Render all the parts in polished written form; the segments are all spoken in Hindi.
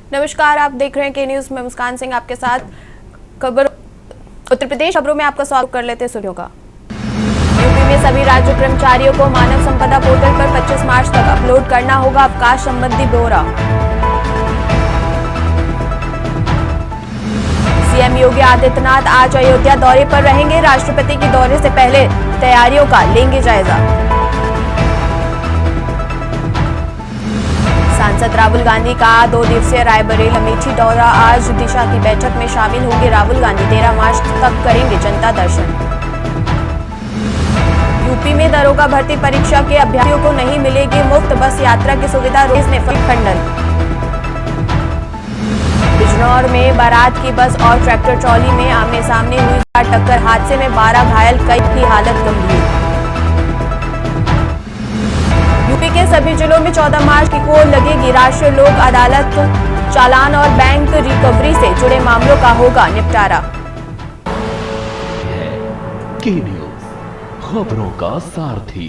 नमस्कार, आप देख रहे हैं के न्यूज में मुस्कान सिंह आपके साथ। खबर उत्तर प्रदेश खबरों में आपका स्वागत कर लेते हैं सुनियों का। यूपी में सभी राज्य कर्मचारियों को मानव संपदा पोर्टल पर 25 मार्च तक अपलोड करना होगा अवकाश संबंधी ब्यौरा। सीएम योगी आदित्यनाथ आज अयोध्या दौरे पर रहेंगे। राष्ट्रपति के दौरे से पहले तैयारियों का लेंगे जायजा। सांसद राहुल गांधी का 2 दिवसीय रायबरेली अमेठी दौरा। आज दिशा की बैठक में शामिल होंगे राहुल गांधी। 13 मार्च तक करेंगे जनता दर्शन। यूपी में दरोगा भर्ती परीक्षा के अभ्यर्थियों को नहीं मिलेगी मुफ्त बस यात्रा की सुविधा। रोज ने खंडन। बिजनौर में बारात की बस और ट्रैक्टर ट्रॉली में आमने सामने हुई टक्कर। हादसे में 12 घायल, कई की हालत गंभीर। यूपी के सभी जिलों में 14 मार्च को लगेगी राष्ट्रीय लोक अदालत। चालान और बैंक रिकवरी से जुड़े मामलों का होगा निपटारा। के न्यूज, खबरों का सारथी।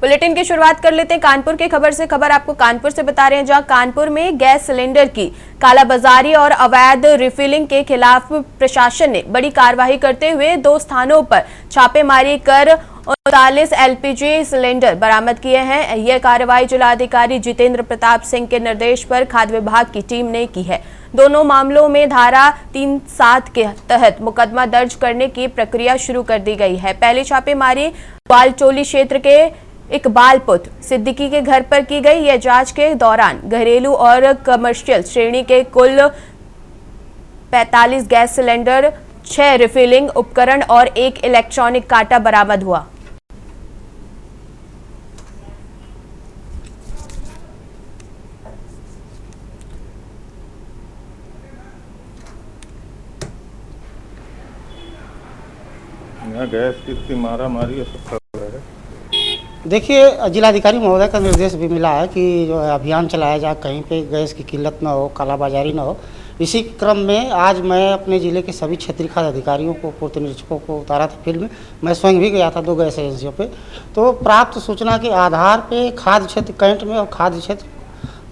बुलेटिन की शुरुआत कर लेते हैं कानपुर की खबर से। खबर आपको कानपुर से बता रहे हैं, जहां कानपुर में गैस सिलेंडर की कालाबाजारी और अवैध रिफिलिंग के खिलाफ प्रशासन ने बड़ी कार्रवाई करते हुए 2 स्थानों पर छापेमारी कर 39 एलपीजी सिलेंडर बरामद किए हैं। यह कार्रवाई जिलाधिकारी जितेंद्र प्रताप सिंह के निर्देश पर खाद्य विभाग की टीम ने की है। दोनों मामलों में धारा 37 के तहत मुकदमा दर्ज करने की प्रक्रिया शुरू कर दी गई है। पहली छापेमारी बालचोली क्षेत्र के इकबाल पुत्र सिद्दीकी के घर पर की गई। यह जांच के दौरान घरेलू और कमर्शियल श्रेणी के कुल 45 गैस सिलेंडर, 6 रिफिलिंग उपकरण और 1 इलेक्ट्रॉनिक कांटा बरामद हुआ। गैस की मारामारी है, सब खबर है। देखिए, जिलाधिकारी महोदय का निर्देश भी मिला है कि जो है अभियान चलाया जाए, कहीं पे गैस की किल्लत ना हो, कालाबाजारी ना हो। इसी क्रम में आज मैं अपने ज़िले के सभी क्षेत्रीय खाद्य अधिकारियों को, पूर्त निरीक्षकों को उतारा था फील्ड में। मैं स्वयं भी गया था 2 गैस एजेंसियों पे। तो प्राप्त सूचना के आधार पे खाद्य क्षेत्र कैंट में और खाद्य क्षेत्र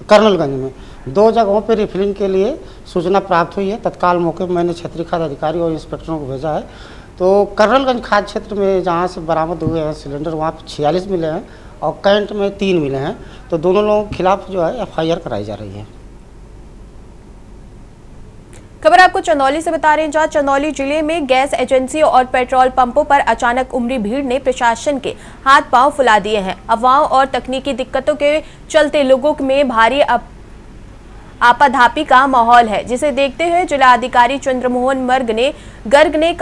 कर्नलगंज में 2 जगहों पे रिफिलिंग के लिए सूचना प्राप्त हुई है। तत्काल मौके पर मैंने क्षेत्रीय खाद्य अधिकारी और इंस्पेक्टरों को भेजा है। तो कर्नलगंज खाद्य क्षेत्र में जहाँ से बरामद हुए हैं सिलेंडर, वहाँ पे 46 मिले हैं और कैंट में 3 मिले हैं। तो दोनों लोगों के खिलाफ जो है FIR कराई जा रही है। खबर आपको चंदौली से बता रहे हैं, जहां चंदौली जिले में गैस एजेंसियों और पेट्रोल पंपों पर अचानक उमड़ी भीड़ ने प्रशासन के हाथ पांव फुला दिए हैं। अफवाहों और तकनीकी दिक्कतों के चलते लोगों में भारी आपाधापी का माहौल है, जिसे देखते हुए जिलाधिकारी चंद्रमोहन गर्ग ने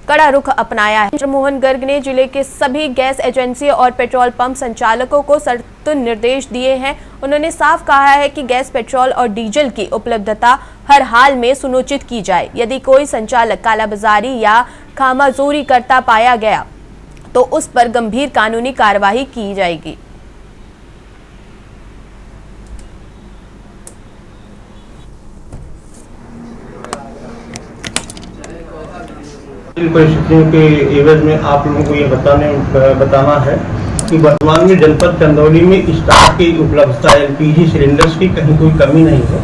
कड़ा रुख अपनाया है। चंद्रमोहन गर्ग ने जिले के सभी गैस एजेंसियों और पेट्रोल पंप संचालकों को सख्त निर्देश दिए हैं। उन्होंने साफ कहा है कि गैस, पेट्रोल और डीजल की उपलब्धता हर हाल में सुनिश्चित की जाए। यदि कोई संचालक कालाबाजारी या खामाजोरी करता पाया गया तो उस पर गंभीर कानूनी कार्रवाई की जाएगी। इन परिस्थितियों के एवज में आप लोगों को ये बताना है कि वर्तमान में जनपद चंदौली में स्टॉक की उपलब्धता LPG सिलेंडर्स की कहीं कोई कमी नहीं है।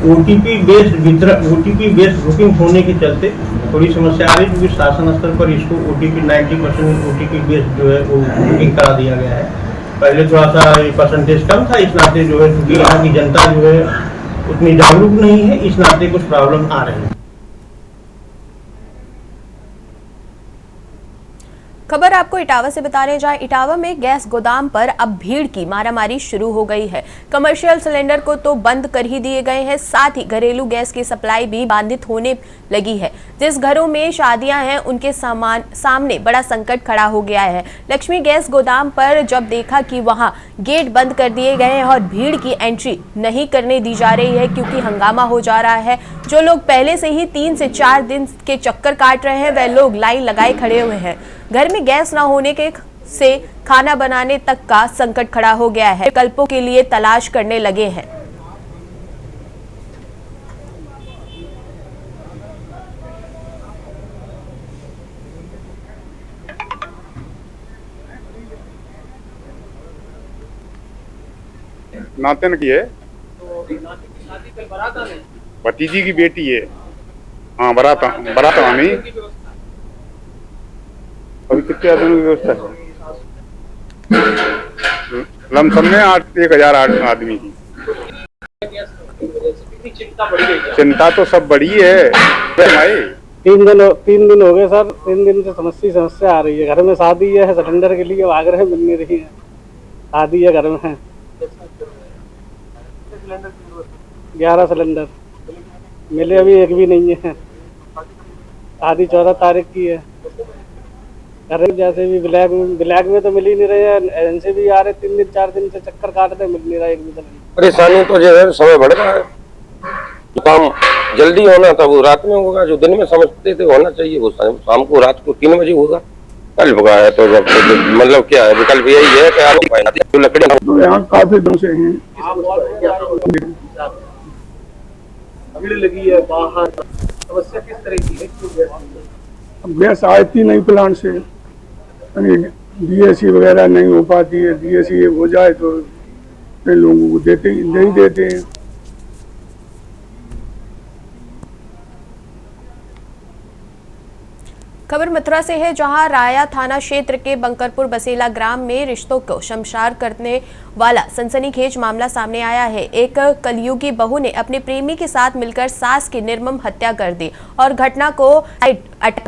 OTP बेस्ड बुकिंग होने के चलते थोड़ी समस्या आ रही है, क्योंकि शासन स्तर पर इसको OTP 90% OTP बेस्ड जो है वो बुकिंग करा दिया गया है। पहले थोड़ा सा परसेंटेज कम था, इस नाते जो है क्योंकि यहाँ की जनता जो है उतनी जागरूक नहीं है, इस नाते कुछ प्रॉब्लम आ रही है। खबर आपको इटावा से बता रहे हैं, जहां इटावा में गैस गोदाम पर अब भीड़ की मारामारी शुरू हो गई है। कमर्शियल सिलेंडर को तो बंद कर ही दिए गए हैं, साथ ही घरेलू गैस की सप्लाई भी बाधित होने लगी है। जिस घरों में शादियां हैं उनके सामने बड़ा संकट खड़ा हो गया है। लक्ष्मी गैस गोदाम पर जब देखा कि वहां गेट बंद कर दिए गए हैं और भीड़ की एंट्री नहीं करने दी जा रही है, क्योंकि हंगामा हो जा रहा है। जो लोग पहले से ही 3 से 4 दिन के चक्कर काट रहे हैं, वह लोग लाइन लगाए खड़े हुए हैं। घर में गैस न होने के से खाना बनाने तक का संकट खड़ा हो गया है। विकल्पों के लिए तलाश करने लगे हैं। नाते न किए भतीजी की बेटी है। हाँ, बारात आनी। अभी कितने आदमी की व्यवस्था है? लमसम में 1,000 आदमी की। चिंता तो सब बड़ी है भाई। 3 दिन हो गए सर। 3 दिन से समस्या आ रही है। घर में शादी है, सिलेंडर के लिए भाग रहे, मिल नहीं रही है। शादी है घर में, 11 सिलेंडर मिले, अभी एक भी नहीं है। शादी 14 तारीख की है। घर में जैसे भी ब्लैक में तो मिल ही नहीं रहे हैं। एजेंसी भी आ रहे, 3 दिन 4 दिन से चक्कर काटते, मिल नहीं रहा एक भी सिलेंडर। परेशानी तो जो है समय बढ़ रहा है। जो काम जल्दी होना था वो रात में होगा, जो दिन में समझते थे होना चाहिए वो शाम को रात को 3 बजे होगा। कल भगा है तो जब मतलब क्या है, विकल्प यही है कि आप जो लकड़ियाँ तो यहाँ काफी दिन से हैं। भीड़ लगी है बाहर। समस्या किस तरह की है? गैस आती नहीं प्लांट से, डीएसी वगैरह नहीं हो पाती है। डीएसी हो जाए तो लोगों को नहीं देते हैं। खबर मथुरा से है, जहां राया थाना क्षेत्र के बंकरपुर बसेला ग्राम में रिश्तों को शमशार करने वाला सनसनीखेज मामला सामने आया है। एक कलयुगी बहू ने अपने प्रेमी के साथ मिलकर सास की निर्मम हत्या कर दी और घटना को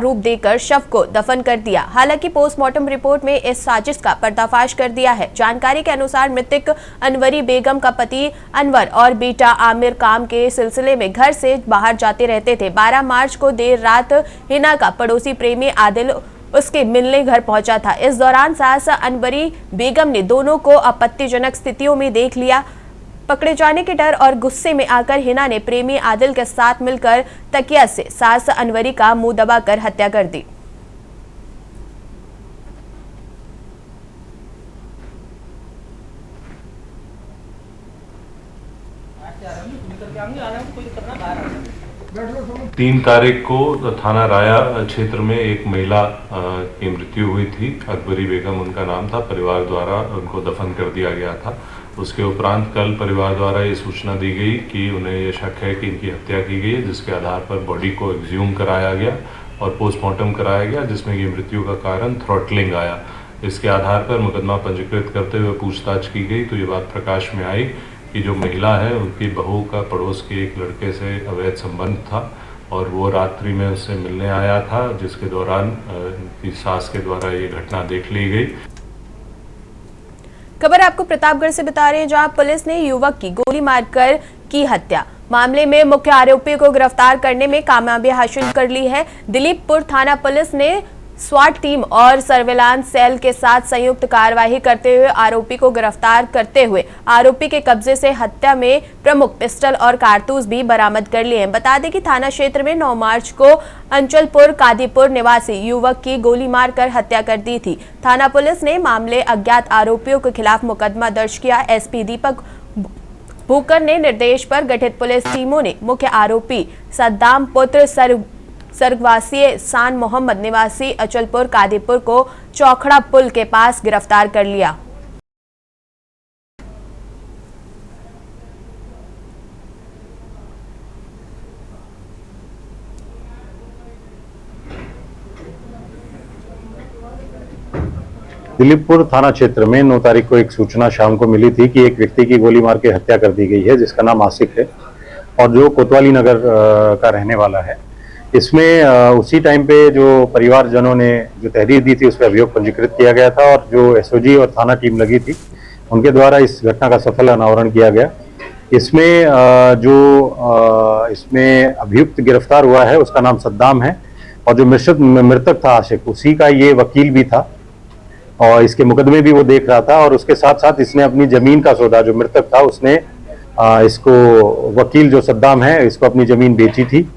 रूप देकर शव को दफन कर दिया। हालांकि पोस्टमार्टम रिपोर्ट में इस साजिश का पर्दाफाश कर दिया है। जानकारी के अनुसार मृतक अनवरी बेगम का पति अनवर और बेटा आमिर काम के सिलसिले में घर से बाहर जाते रहते थे। 12 मार्च को देर रात हिना का पड़ोसी प्रेमी आदिल उसके मिलने घर पहुंचा था। इस दौरान सास अनवरी बेगम ने दोनों को आपत्तिजनक स्थितियों में देख लिया। पकड़े जाने के डर और गुस्से में आकर हिना ने प्रेमी आदिल के साथ मिलकर तकिया से सास अनवरी का मुंह दबाकर हत्या कर दी। तीन तारीख को थाना राया क्षेत्र में एक महिला की मृत्यु हुई थी। अकबरी बेगम उनका नाम था। परिवार द्वारा उनको दफन कर दिया गया था। उसके उपरांत कल परिवार द्वारा ये सूचना दी गई कि उन्हें ये शक है कि इनकी हत्या की गई है, जिसके आधार पर बॉडी को एक्सह्यूम कराया गया और पोस्टमार्टम कराया गया, जिसमें ये मृत्यु का कारण थ्रॉटलिंग आया। इसके आधार पर मुकदमा पंजीकृत करते हुए पूछताछ की गई तो ये बात प्रकाश में आई कि जो महिला है उनकी बहू का पड़ोस के एक लड़के से अवैध संबंध था और वो रात्रि में उससे मिलने आया था, जिसके दौरान उनकी सास के द्वारा ये घटना देख ली गई। खबर आपको प्रतापगढ़ से बता रहे हैं, जहां पुलिस ने युवक की गोली मारकर की हत्या। मामले में मुख्य आरोपी को गिरफ्तार करने में कामयाबी हासिल कर ली है। दिलीपपुर थाना पुलिस ने स्वाट टीम और सर्विलांस सेल के साथ संयुक्त कार्यवाही करते हुए आरोपी को गिरफ्तार करते हुए आरोपी के कब्जे से हत्या में प्रमुख पिस्टल और कारतूस भी बरामद कर लिए हैं। बता दें कि थाना क्षेत्र में 9 मार्च को अंचलपुर कादीपुर निवासी युवक की गोली मारकर हत्या कर दी थी। थाना पुलिस ने मामले अज्ञात आरोपियों के खिलाफ मुकदमा दर्ज किया। एसपी दीपक भूकर ने निर्देश पर गठित पुलिस टीमों ने मुख्य आरोपी सद्दाम पुत्र स्वर्गवासी सान मोहम्मद निवासी अचलपुर कादीपुर को चौखड़ा पुल के पास गिरफ्तार कर लिया। दिलीपपुर थाना क्षेत्र में 9 तारीख को एक सूचना शाम को मिली थी कि एक व्यक्ति की गोली मार के हत्या कर दी गई है, जिसका नाम आसिक है और जो कोतवाली नगर का रहने वाला है। इसमें उसी टाइम पे जो परिवारजनों ने जो तहरीर दी थी उस पर अभियोग पंजीकृत किया गया था और जो एसओजी और थाना टीम लगी थी उनके द्वारा इस घटना का सफल अनावरण किया गया। इसमें इसमें अभियुक्त गिरफ्तार हुआ है, उसका नाम सद्दाम है और जो मृतक था आशिक, उसी का ये वकील भी था और इसके मुकदमे भी वो देख रहा था और उसके साथ साथ इसने अपनी जमीन का सौदा, जो मृतक था उसने इसको वकील जो सद्दाम है इसको अपनी जमीन बेची थी।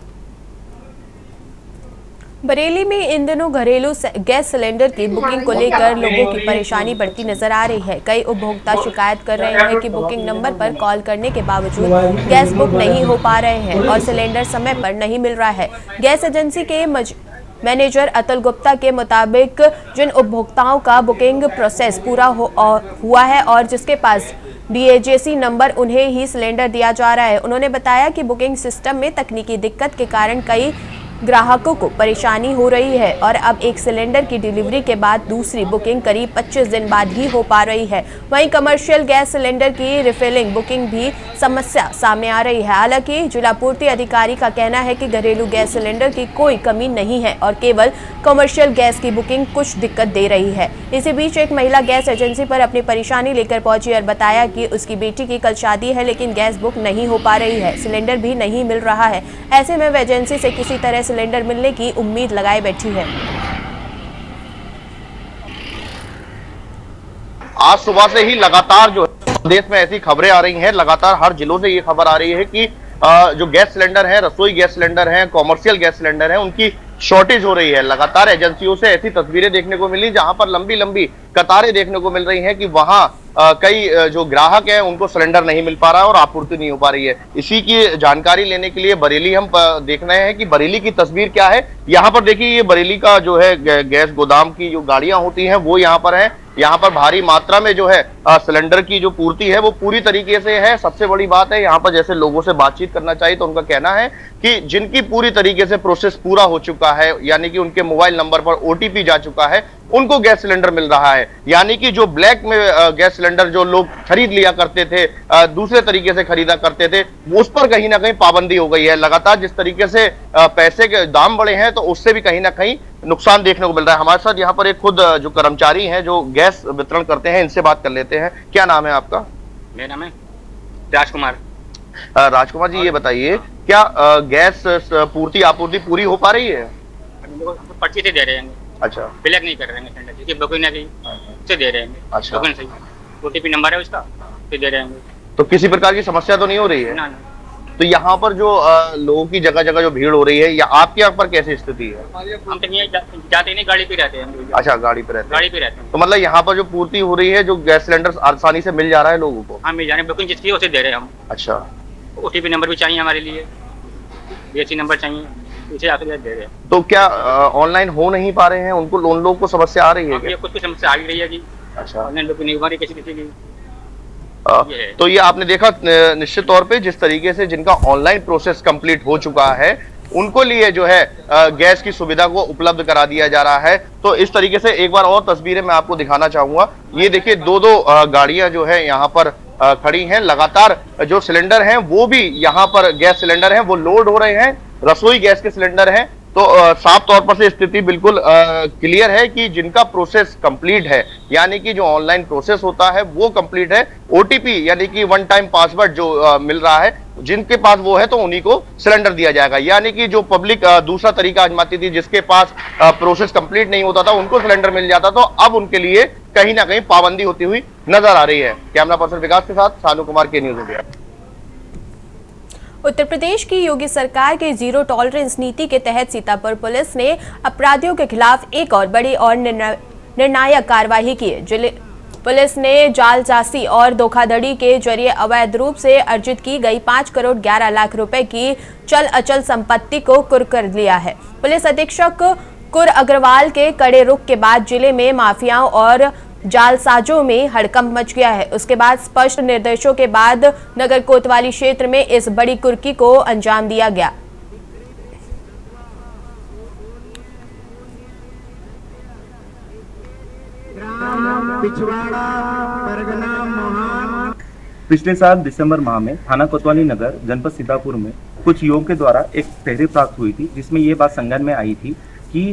बरेली में इन दिनों घरेलू गैस सिलेंडर की बुकिंग को लेकर लोगों की परेशानी बढ़ती नजर आ रही है। कई उपभोक्ता शिकायत कर रहे हैं कि बुकिंग नंबर पर कॉल करने के बावजूद गैस बुक नहीं हो पा रहे हैं और सिलेंडर समय पर नहीं मिल रहा है। गैस एजेंसी के मैनेजर अतुल गुप्ता के मुताबिक जिन उपभोक्ताओं का बुकिंग प्रोसेस पूरा हुआ है और जिसके पास DAJC नंबर उन्हें ही सिलेंडर दिया जा रहा है। उन्होंने बताया कि बुकिंग सिस्टम में तकनीकी दिक्कत के कारण कई ग्राहकों को परेशानी हो रही है और अब एक सिलेंडर की डिलीवरी के बाद दूसरी बुकिंग करीब 25 दिन बाद ही हो पा रही है। वहीं कमर्शियल गैस सिलेंडर की रिफिलिंग बुकिंग भी समस्या सामने आ रही है। हालांकि जिला पूर्ति अधिकारी का कहना है कि घरेलू गैस सिलेंडर की कोई कमी नहीं है और केवल कमर्शियल गैस की बुकिंग कुछ दिक्कत दे रही है। इसी बीच एक महिला गैस एजेंसी पर अपनी परेशानी लेकर पहुंची और बताया कि उसकी बेटी की कल शादी है लेकिन गैस बुक नहीं हो पा रही है, सिलेंडर भी नहीं मिल रहा है। ऐसे में वह एजेंसी से किसी तरह सिलेंडर मिलने की उम्मीद लगाए बैठी है। आज सुबह से ही लगातार जो देश में ऐसी खबरें आ रही हैं, लगातार हर जिलों से ये खबर आ रही है कि जो गैस सिलेंडर है, रसोई गैस सिलेंडर है, कॉमर्शियल गैस सिलेंडर है, उनकी शॉर्टेज हो रही है। लगातार एजेंसियों से ऐसी तस्वीरें देखने को मिली जहां पर लंबी लंबी कतारें देखने को मिल रही हैं कि वहां कई जो ग्राहक हैं उनको सिलेंडर नहीं मिल पा रहा है और आपूर्ति नहीं हो पा रही है। इसी की जानकारी लेने के लिए बरेली हम देख रहे हैं कि बरेली की तस्वीर क्या है। यहाँ पर देखिए, ये बरेली का जो है गैस गोदाम की जो गाड़ियां होती हैं वो यहाँ पर है। यहाँ पर भारी मात्रा में जो है सिलेंडर की जो पूर्ति है वो पूरी तरीके से है। सबसे बड़ी बात है, यहाँ पर जैसे लोगों से बातचीत करना चाहिए तो उनका कहना है कि जिनकी पूरी तरीके से प्रोसेस पूरा हो चुका है, यानी कि उनके मोबाइल नंबर पर OTP जा चुका है, उनको गैस सिलेंडर मिल रहा है। यानी कि जो ब्लैक में गैस सिलेंडर जो लोग खरीद लिया करते थे, दूसरे तरीके से खरीदा करते थे, उस पर कहीं ना कहीं पाबंदी हो गई है। लगातार जिस तरीके से पैसे के दाम बढ़े हैं तो उससे भी कहीं ना कहीं नुकसान देखने को मिल रहा है। हमारे साथ यहाँ पर एक खुद जो कर्मचारी हैं जो गैस वितरण करते हैं, इनसे बात कर लेते हैं। क्या नाम है आपका? मेरा नाम है राजकुमार। राजकुमार जी, ये बताइए क्या गैस पूर्ति आपूर्ति पूरी हो पा रही है? पर्ची से दे रहे हैं। अच्छा, ब्लैक नहीं कर रहे हैं सिलेंडर, जिसकी बुकिंग नहीं की से दे रहे हैं। अच्छा, बुकिंग सही, OTP नंबर है उसका, तो दे रहे हैं। तो किसी प्रकार की समस्या तो नहीं हो रही है ना। तो यहाँ पर जो लोगों की जगह जगह जो भीड़ हो रही है, या आपके यहाँ पर कैसी स्थिति है? हम तो जाते नहीं, गाड़ी पे रहते हैं। अच्छा, गाड़ी पे रहते हैं। गाड़ी पे रहते हैं। तो मतलब यहाँ पर जो पूर्ति हो रही है, जो गैस सिलेंडर आसानी से मिल जा रहा है लोगों को? हाँ, मिल जा रहे हैं। बुकिंग जिसकी उसे दे रहे हैं हम। अच्छा, OTP नंबर भी चाहिए हमारे लिए, DAC नंबर चाहिए, उसे आकर दे रहे हैं। तो क्या ऑनलाइन हो नहीं पा रहे हैं उनको, उन लोगों को समस्या आ रही है क्या? कुछ समस्या आ रही है जी। अच्छा, ऑनलाइन बुकिंग नहीं हो रही किसी की। तो ये आपने देखा निश्चित तौर पे जिस तरीके से जिनका ऑनलाइन प्रोसेस कंप्लीट हो चुका है उनको लिए जो है गैस की सुविधा को उपलब्ध करा दिया जा रहा है। तो इस तरीके से एक बार और तस्वीरें मैं आपको दिखाना चाहूंगा। ये देखिए, दो गाड़ियां जो है यहाँ पर खड़ी हैं। लगातार जो सिलेंडर हैं वो भी यहाँ पर गैस सिलेंडर हैं वो लोड हो रहे हैं, रसोई गैस के सिलेंडर हैं। तो साफ तौर पर से स्थिति बिल्कुल क्लियर है कि जिनका प्रोसेस कंप्लीट है, यानी कि जो ऑनलाइन प्रोसेस होता है वो कंप्लीट है, OTP यानी कि वन टाइम पासवर्ड जो मिल रहा है, जिनके पास वो है तो उन्हीं को सिलेंडर दिया जाएगा। यानी कि जो पब्लिक दूसरा तरीका आजमाती थी, जिसके पास प्रोसेस कंप्लीट नहीं होता था, उनको सिलेंडर मिल जाता, तो अब उनके लिए कहीं ना कहीं पाबंदी होती हुई नजर आ रही है। कैमरा पर्सन विकास के साथ सानू कुमार, के न्यूज़ इंडिया। उत्तर प्रदेश की योगी सरकार के जीरो टॉलरेंस नीति के तहत सीतापुर पुलिस ने अपराधियों के खिलाफ एक और बड़ी और निर्णायक कार्रवाई की है। जिले पुलिस ने जालसाजी और धोखाधड़ी के जरिए अवैध रूप से अर्जित की गई 5 करोड़ 11 लाख रुपए की चल अचल संपत्ति को कुर्क कर लिया है। पुलिस अधीक्षक कुर अग्रवाल के कड़े रुख के बाद जिले में माफियाओं और जालसाजों में हड़कंप मच गया है। उसके बाद स्पष्ट निर्देशों के बाद नगर कोतवाली क्षेत्र में इस बड़ी कुर्की को अंजाम दिया गया। पिछले साल दिसंबर माह में थाना कोतवाली नगर जनपद सीतापुर में कुछ युवकों के द्वारा एक तहरीर प्राप्त हुई थी, जिसमें ये बात संज्ञान में आई थी कि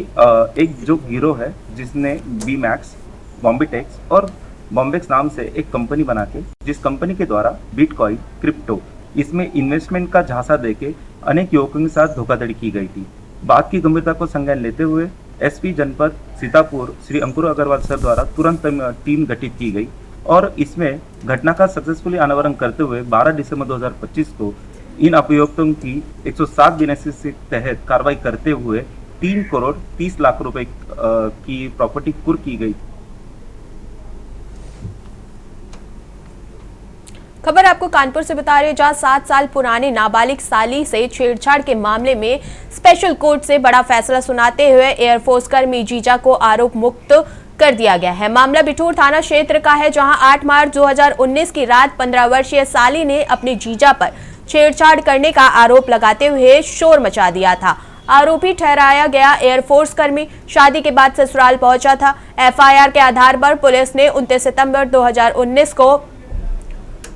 एक जो गिरोह है जिसने BMAX, बॉम्बेटेक्स और बॉम्बेक्स नाम से एक कंपनी बना के, जिस कंपनी के द्वारा बिटकॉइन, क्रिप्टो, इसमें इन्वेस्टमेंट का झांसा देके अनेक युवकों के साथ धोखाधड़ी की गई थी। बात की गंभीरता को संज्ञान लेते हुए SP जनपद सीतापुर श्री अंकुर अग्रवाल सर द्वारा तुरंत टीम गठित की गई और इसमें घटना का सक्सेसफुली अनावरण करते हुए 12 दिसंबर 2025 को इन अभियुक्तों की 107 बीएनएस के तहत कार्रवाई करते हुए 3 करोड़ 30 लाख रुपए की प्रॉपर्टी कुर्क की गई। खबर आपको कानपुर से बता रहे, जहां 7 साल पुराने नाबालिग साली से छेड़छाड़ के मामले में स्पेशल कोर्ट से बड़ा फैसला सुनाते हुए एयरफोर्स कर्मी जीजा को आरोप मुक्त कर दिया गया है। मामला बिठूर थाना क्षेत्र का है, जहां 8 मार्च 2019 की रात 15 वर्षीय साली ने अपने जीजा पर छेड़छाड़ करने का आरोप लगाते हुए शोर मचा दिया था। आरोपी ठहराया गया एयरफोर्स कर्मी शादी के बाद ससुराल पहुंचा था। एफआईआर के आधार पर पुलिस ने 29 सितंबर 2019 को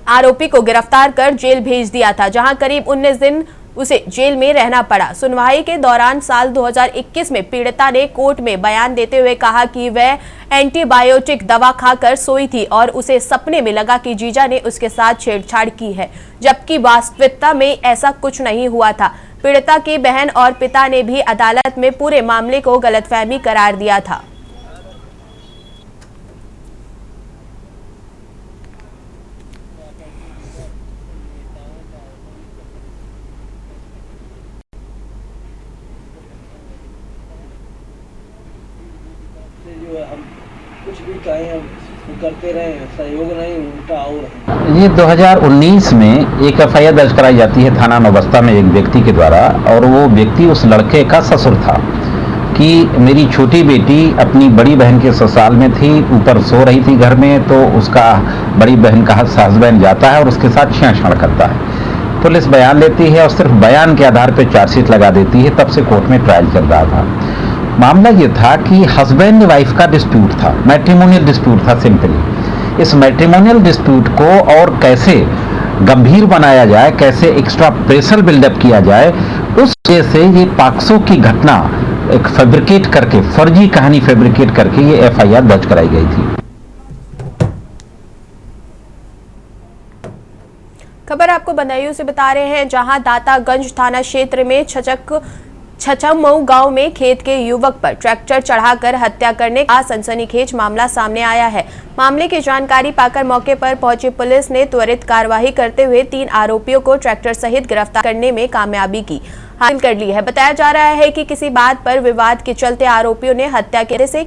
आरोपी को गिरफ्तार कर जेल भेज दिया था, जहां करीब 19 दिन उसे जेल में रहना पड़ा। सुनवाई के दौरान साल 2021 में पीड़िता ने कोर्ट में बयान देते हुए कहा कि वह एंटीबायोटिक दवा खाकर सोई थी और उसे सपने में लगा कि जीजा ने उसके साथ छेड़छाड़ की है, जबकि वास्तविकता में ऐसा कुछ नहीं हुआ था। पीड़िता की बहन और पिता ने भी अदालत में पूरे मामले को गलतफहमी करार दिया था। हम कुछ भी कहें हम करते रहे, सहयोग नहीं उल्टा और ये 2019 में एक एफआईआर दर्ज कराई जाती है थाना नौबस्ता में एक व्यक्ति के द्वारा, और वो व्यक्ति उस लड़के का ससुर था कि मेरी छोटी बेटी अपनी बड़ी बहन के ससुराल में थी, ऊपर सो रही थी घर में, तो उसका बड़ी बहन का हस्बैंड जाता है और उसके साथ छेड़छाड़ करता है। पुलिस बयान लेती है और सिर्फ बयान के आधार पर चार्जशीट लगा देती है। तब से कोर्ट में ट्रायल चल रहा था। मामला ये था कि हस्बैंड वाइफ का डिस्प्यूट था, मैट्रिमोनियल डिस्प्यूट था सिंपली। इस मैट्रिमोनियल डिस्प्यूट को और कैसे गंभीर बनाया जाए, कैसे एक्स्ट्रा प्रेशर बिल्डअप किया जाए, उस वजह से ये पाक्सो की घटना एक फैब्रिकेट करके, फर्जी कहानी फैब्रिकेट करके ये एफआईआर दर्ज कराई गई थी। खबर आपको बदायूं से बता रहे हैं, जहां दातागंज थाना क्षेत्र में छछमऊ गांव में खेत के युवक पर ट्रैक्टर चढ़ाकर हत्या करने का सनसनीखेज मामला सामने आया है। मामले की जानकारी पाकर मौके पर पहुंची पुलिस ने त्वरित कार्रवाई करते हुए 3 आरोपियों को ट्रैक्टर सहित गिरफ्तार करने में कामयाबी की हासिल कर ली है। बताया जा रहा है कि किसी बात पर विवाद के चलते आरोपियों ने हत्या के से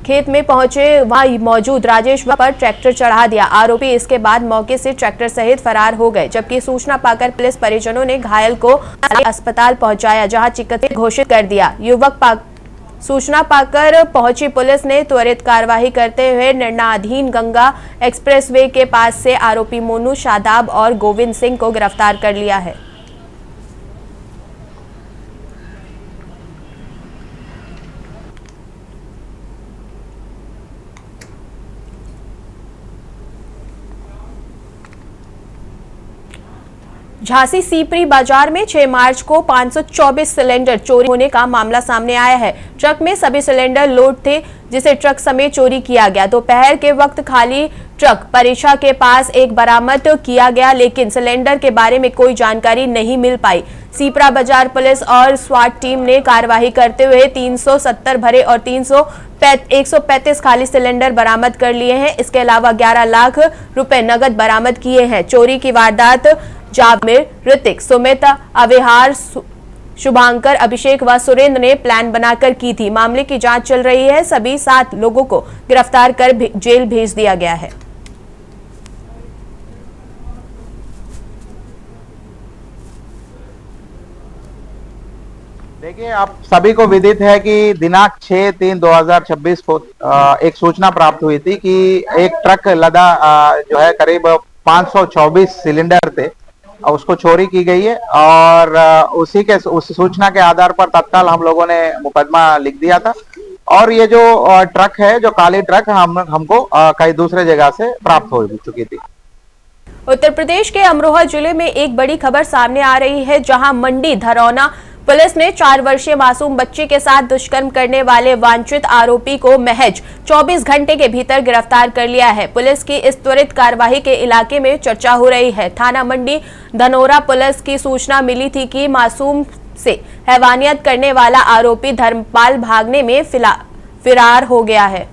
खेत में पहुंचे वहां मौजूद राजेश पर ट्रैक्टर चढ़ा दिया। आरोपी इसके बाद मौके से ट्रैक्टर सहित फरार हो गए, जबकि सूचना पाकर पुलिस परिजनों ने घायल को अस्पताल पहुंचाया, जहां चिकित्सक घोषित कर दिया। सूचना पाकर पहुंची पुलिस ने त्वरित कार्रवाई करते हुए निर्माणाधीन गंगा एक्सप्रेसवे के पास से आरोपी मोनू, शादाब और गोविंद सिंह को गिरफ्तार कर लिया है। झांसी सीपरी बाजार में 6 मार्च को 524 सिलेंडर चोरी होने का मामला सामने आया है। ट्रक में सभी सिलेंडर लोड थे, जिसे ट्रक समेत चोरी किया गया। दोपहर के वक्त खाली ट्रक परीक्षा के पास एक बरामद किया गया, लेकिन सिलेंडर के बारे में कोई जानकारी नहीं मिल पाई। सीपरा बाजार पुलिस और स्वाट टीम ने कार्रवाई करते हुए 370 भरे और 135 खाली सिलेंडर बरामद कर लिए हैं। इसके अलावा 11 लाख रुपए नगद बरामद किए हैं। चोरी की वारदात जामिर, ऋतिक, सुमिता, अविहार, शुभांकर, अभिषेक व सुरेंद्र ने प्लान बनाकर की थी। मामले की जांच चल रही है। सभी 7 लोगों को गिरफ्तार कर जेल भेज दिया गया है। देखिए, आप सभी को विदित है कि दिनांक 6/3/2026 को एक सूचना प्राप्त हुई थी कि एक ट्रक लदा जो है करीब 524 सिलेंडर थे, उसको चोरी की गई है। और उस सूचना के आधार पर तत्काल हम लोगों ने मुकदमा लिख दिया था। और ये जो ट्रक है, जो काली ट्रक हमको कई दूसरे जगह से प्राप्त हो चुकी थी। उत्तर प्रदेश के अमरोहा जिले में एक बड़ी खबर सामने आ रही है, जहां मंडी धरौना पुलिस ने 4 वर्षीय मासूम बच्चे के साथ दुष्कर्म करने वाले वांछित आरोपी को महज 24 घंटे के भीतर गिरफ्तार कर लिया है। पुलिस की इस त्वरित कार्रवाई के इलाके में चर्चा हो रही है। थाना मंडी धनौरा पुलिस की सूचना मिली थी कि मासूम से हैवानियत करने वाला आरोपी धर्मपाल भागने में फरार हो गया है।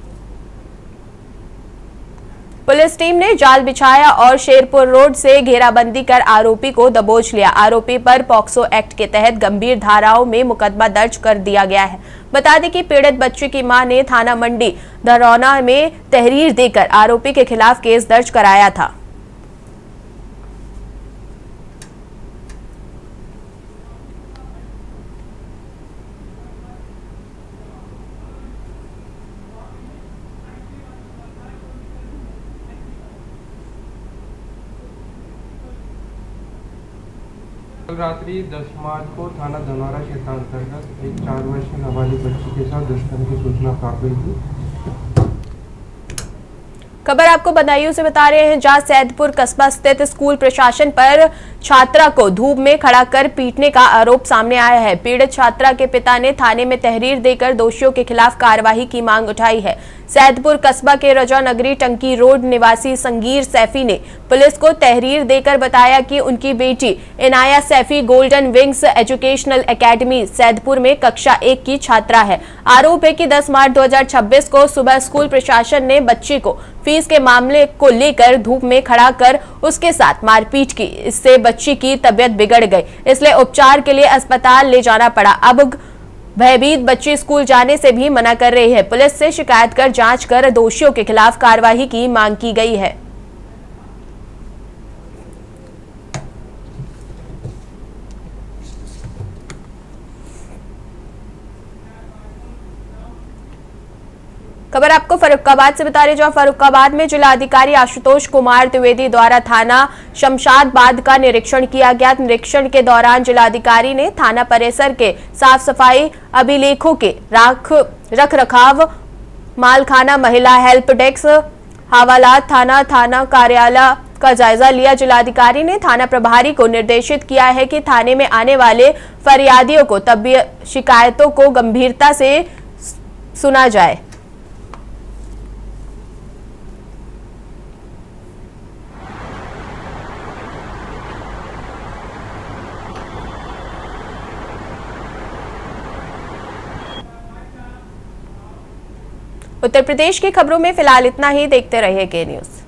पुलिस टीम ने जाल बिछाया और शेरपुर रोड से घेराबंदी कर आरोपी को दबोच लिया। आरोपी पर पॉक्सो एक्ट के तहत गंभीर धाराओं में मुकदमा दर्ज कर दिया गया है। बता दें कि पीड़ित बच्चे की मां ने थाना मंडी धरौना में तहरीर देकर आरोपी के खिलाफ केस दर्ज कराया था। कल रात्रि 10 मार्च को थाना धनौरा क्षेत्रांतर्गत एक 4 वर्षीय नाबालिग बच्ची के साथ दुष्कर्म की सूचना प्राप्त हुई थी। खबर आपको बदायूं से बता रहे हैं, जहां सैदपुर कस्बा स्थित स्कूल प्रशासन पर छात्रा को धूप में खड़ा कर पीटने का आरोप सामने आया है। पीड़ित छात्रा के पिता ने थाने में तहरीर देकर दोषियों के खिलाफ कार्रवाई की मांग उठाई है। सैदपुर कस्बा के रजा नगरी टंकी रोड निवासी संगीर सैफी ने पुलिस को तहरीर देकर बताया कि उनकी बेटी Inaya Saifi golden wings educational academy Saidpur में कक्षा 1 की छात्रा है। आरोप है कि 10 मार्च 2026 को सुबह स्कूल प्रशासन ने बच्ची को फीस के मामले को लेकर धूप में खड़ा कर उसके साथ मारपीट की। इससे बच्ची की तबीयत बिगड़ गई, इसलिए उपचार के लिए अस्पताल ले जाना पड़ा। अब भयभीत बच्ची स्कूल जाने से भी मना कर रही है। पुलिस से शिकायत कर जांच कर दोषियों के खिलाफ कार्रवाई की मांग की गई है। खबर आपको फर्रुखाबाद से बता रहे, जहां फर्रुखाबाद में जिलाधिकारी आशुतोष कुमार द्विवेदी द्वारा थाना शमशादबाद का निरीक्षण किया गया। निरीक्षण के दौरान जिलाधिकारी ने थाना परिसर के साफ सफाई, अभिलेखों के रख रखाव, मालखाना, महिला हेल्प डेस्क, हवालात थाना कार्यालय का जायजा लिया। जिलाधिकारी ने थाना प्रभारी को निर्देशित किया है कि थाने में आने वाले फरियादियों को शिकायतों को गंभीरता से सुना जाए। उत्तर प्रदेश की खबरों में फिलहाल इतना ही। देखते रहिए के न्यूज़।